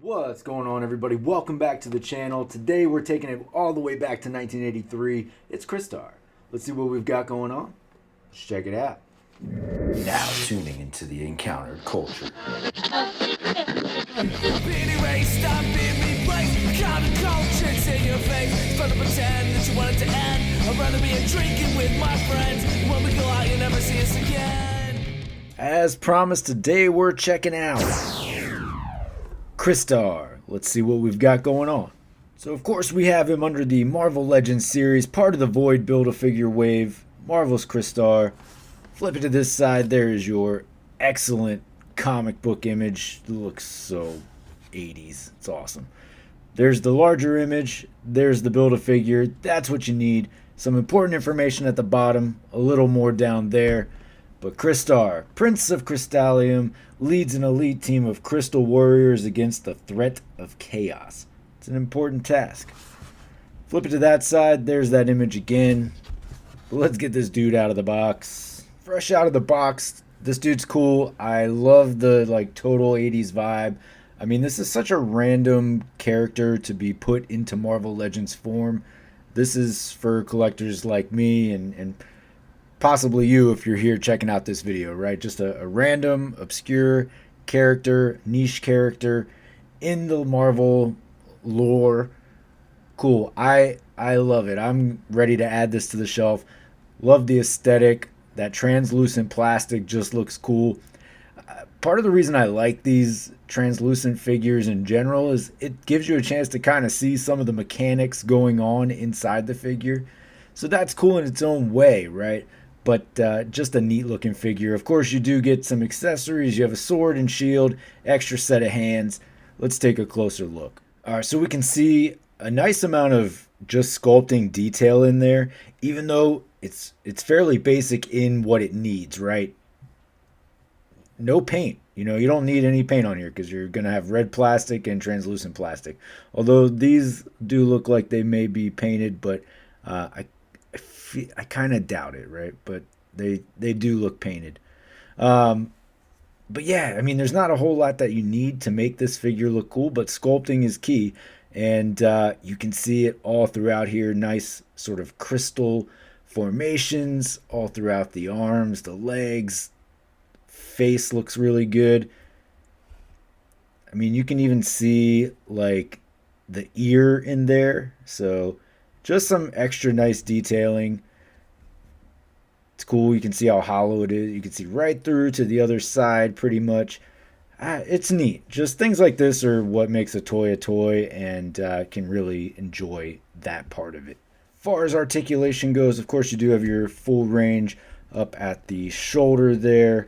What's going on, everybody? Welcome back to the channel. Today we're taking it all the way back to 1983. It's Crystar. Let's see what we've got going on. Let's check it out. Now tuning into the Encountered Culture. As promised, today we're checking out Crystar. Let's see what we've got going on. So of course we have him under the Marvel Legends series, part of the Void Build-A-Figure wave, Marvel's Crystar. Flip it to this side, there is your excellent comic book image. It looks so 80s, it's awesome. There's the larger image, there's the Build-A-Figure, that's what you need. Some important information at the bottom, a little more down there. But Crystar, Prince of Crystallium, leads an elite team of crystal warriors against the threat of chaos. It's an important task. Flip it to that side, there's that image again. But let's get this dude out of the box. Fresh out of the box, this dude's cool. I love the total 80s vibe. I mean, this is such a random character to be put into Marvel Legends form. This is for collectors like me and possibly you if you're here checking out this video, right? Just a random, obscure character, niche character in the Marvel lore. Cool. I love it. I'm ready to add this to the shelf. Love the aesthetic. That translucent plastic just looks cool. Part of the reason I like these translucent figures in general is it gives you a chance to kind of see some of the mechanics going on inside the figure. So that's cool in its own way, right? But just a neat looking figure. Of course, you do get some accessories. You have a sword and shield, extra set of hands. Let's take a closer look. All right, so we can see a nice amount of just sculpting detail in there, even though it's fairly basic in what it needs, right? No paint. You don't need any paint on here because you're going to have red plastic and translucent plastic. Although these do look like they may be painted, but I kind of doubt it, right? But they do look painted. But yeah, I mean, there's not a whole lot that you need to make this figure look cool, but sculpting is key. And you can see it all throughout here. Nice sort of crystal formations all throughout the arms, the legs. Face looks really good. I mean, you can even see like the ear in there. So just some extra nice detailing. It's cool. You can see how hollow it is. You can see right through to the other side pretty much. It's neat. Just things like this are what makes a toy, and can really enjoy that part of it. As far as articulation goes, of course, you do have your full range up at the shoulder there.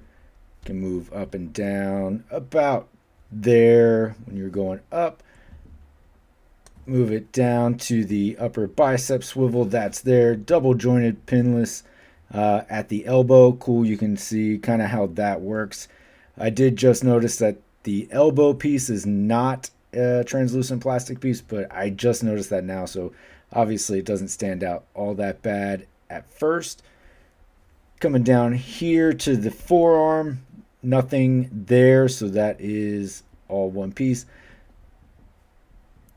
You can move up and down about there when you're going up. Move it down to the upper bicep swivel. That's there. Double jointed pinless at the elbow. Cool. You can see kind of how that works. I did just notice that the elbow piece is not a translucent plastic piece, but I just noticed that now. So obviously it doesn't stand out all that bad at first. Coming down here to the forearm, nothing there. So that is all one piece.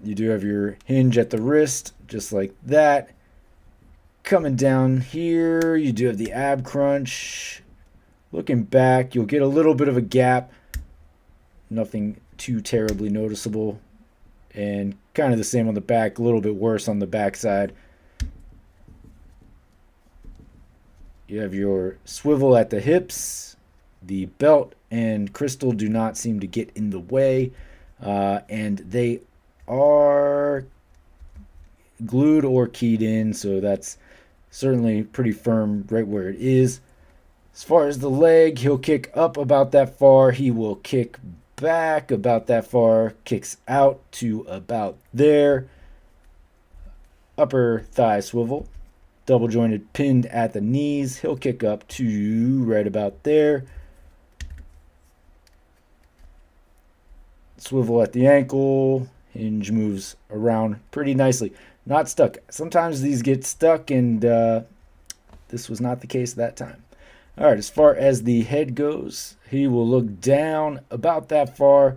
You do have your hinge at the wrist, just like that. Coming down here, you do have the ab crunch. Looking back, you'll get a little bit of a gap. Nothing too terribly noticeable. And kind of the same on the back, a little bit worse on the back side. You have your swivel at the hips. The belt and crystal do not seem to get in the way. And they are glued or keyed in, so that's certainly pretty firm right where it is. As far as the leg, he'll kick up about that far. He will kick back about that far. Kicks out to about there. Upper thigh swivel. Double jointed pinned at the knees. He'll kick up to right about there. Swivel at the ankle. Hinge moves around pretty nicely. Not stuck. Sometimes these get stuck, and this was not the case that time. All right, as far as the head goes, he will look down about that far,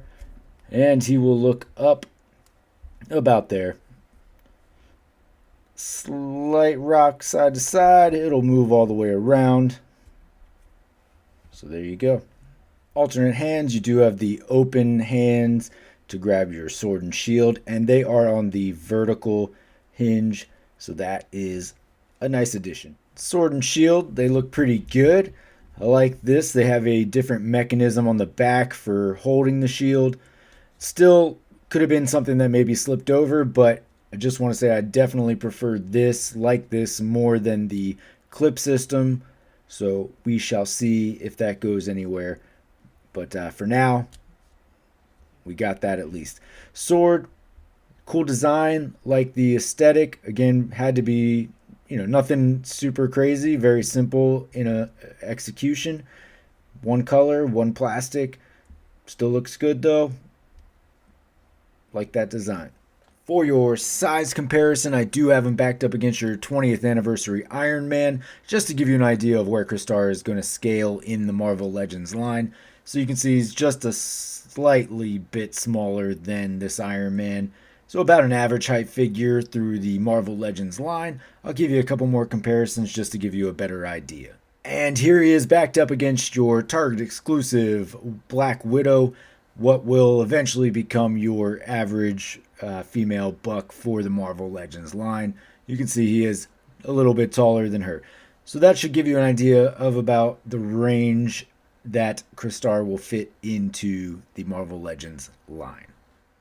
And he will look up about there. Slight rock side to side. It'll move all the way around. So there you go. Alternate hands. You do have the open hands to grab your sword and shield, and they are on the vertical hinge, so that is a nice addition. Sword and shield, they look pretty good. I like this. They have a different mechanism on the back for holding the shield. Still could have been something that maybe slipped over, but I just want to say I definitely prefer this, like this, more than the clip system. So we shall see if that goes anywhere. But for now, we got that at least. Sword, cool design, like the aesthetic. Again, had to be, nothing super crazy, very simple in a execution. One color, one plastic. Still looks good though. Like that design. For your size comparison, I do have him backed up against your 20th anniversary Iron Man, just to give you an idea of where Crystar is going to scale in the Marvel Legends line. So you can see he's just a slightly bit smaller than this Iron Man. So about an average height figure through the Marvel Legends line. I'll give you a couple more comparisons just to give you a better idea. And here he is backed up against your Target exclusive Black Widow, what will eventually become your average female buck for the Marvel Legends line. You can see he is a little bit taller than her. So that should give you an idea of about the range that Crystar will fit into the Marvel Legends line.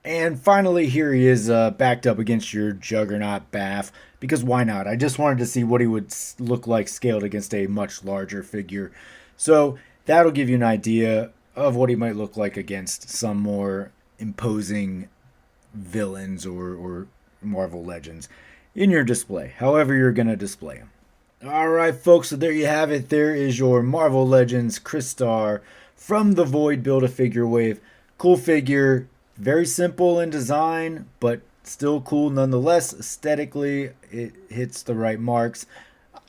And finally, here he is backed up against your Juggernaut BAF, because why not? I just wanted to see what he would look like scaled against a much larger figure. So that'll give you an idea of what he might look like against some more imposing villains or Marvel Legends in your display, however you're going to display them. Alright folks, so there you have it. There is your Marvel Legends Crystar from the Void Build-A-Figure Wave. Cool figure, very simple in design, but still cool nonetheless. Aesthetically, it hits the right marks.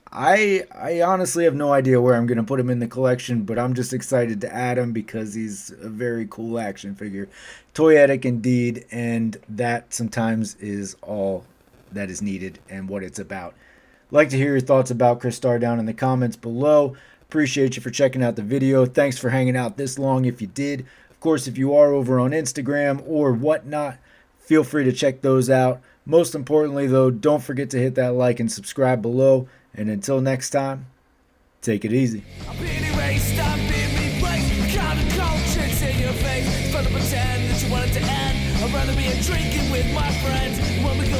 I honestly have no idea where I'm going to put him in the collection, but I'm just excited to add him because he's a very cool action figure. Toyetic indeed, and that sometimes is all that is needed and what it's about. Like to hear your thoughts about Crystar down in the comments below. Appreciate you for checking out the video. Thanks for hanging out this long if you did. Of course, if you are over on Instagram or whatnot, feel free to check those out. Most importantly, though, don't forget to hit that like and subscribe below. And until next time, take it easy. I'm being erased, I'm being replaced. Counter-culture's in your face. It's fun to pretend that you want it to end. I'd rather be a drinking with my friends when we go